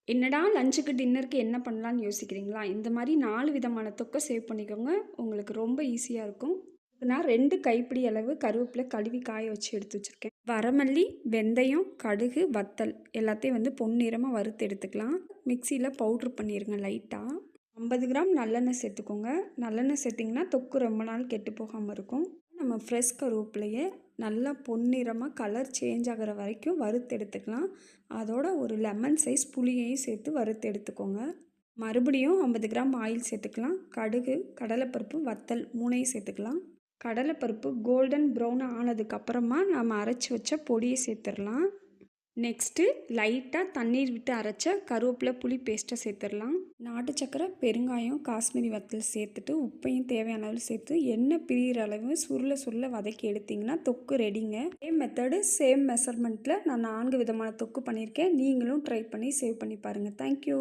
என்னடா லஞ்சுக்கு, டின்னருக்கு என்ன பண்ணலான்னு யோசிக்கிறீங்களா? இந்த மாரி 4 விதமான தொக்க சேவ் பண்ணிக்கோங்க. உங்களுக்கு ரொம்ப ஈஸியா இருக்கும். நான் 2 கைப்பிடி அளவு கருவேப்பில கழுவி காய வச்சு எடுத்து வச்சிருக்கேன். வரமல்லி, வெந்தயம், கடுகு, வத்தல் எல்லாத்தையும் வந்து பொன்னிறமா வறுத்து எடுத்துக்கலாம். மிக்ஸியில பவுட்ரு பண்ணிருங்க லைட்டா. 50 கிராம் நல்லெண்ணெய் சேர்த்துக்கோங்க. நல்லெண்ணெய் சேர்த்திங்கன்னா தொக்கு ரொம்ப நாள் கெட்டு போகாம இருக்கும். நம்ம ஃப்ரெஷ் கருவேப்பிலைய நல்லா பொன்னிறமா கலர் சேஞ்ச் ஆகுற வரைக்கும் வறுத்து எடுத்துக்கலாம். அதோட ஒரு லெமன் சைஸ் புளியையும் சேர்த்து வறுத்து எடுத்துக்கோங்க. மறுபடியும் 50 கிராம் ஆயில் சேர்த்துக்கலாம். கடுகு, கடலைப்பருப்பு, வத்தல் 3யும் சேர்த்துக்கலாம். கடலைப்பருப்பு கோல்டன் ப்ரௌன் ஆனதுக்கப்புறமா நம்ம அரைச்சி வச்ச பொடியை சேர்த்துடலாம். நெக்ஸ்ட்டு லைட்டாக தண்ணீர் விட்டு அரைச்ச கருவேப்பிலை புளி பேஸ்ட்டை சேர்த்துடலாம். நாட்டு சக்கரை, பெருங்காயம், காஷ்மீரி வத்தல் சேர்த்துட்டு உப்பையும் தேவையான அளவு சேர்த்து எண்ணெய் பிரிகிற அளவு சுருள சுருள வதக்கி எடுத்திங்கன்னா தொக்கு ரெடிங்க. சேம் மெத்தடு சேம் மெஷர்மெண்ட்டில் நான் 4 விதமான தொக்கு பண்ணியிருக்கேன். நீங்களும் ட்ரை பண்ணி சேவ் பண்ணி பாருங்கள். தேங்க்யூ.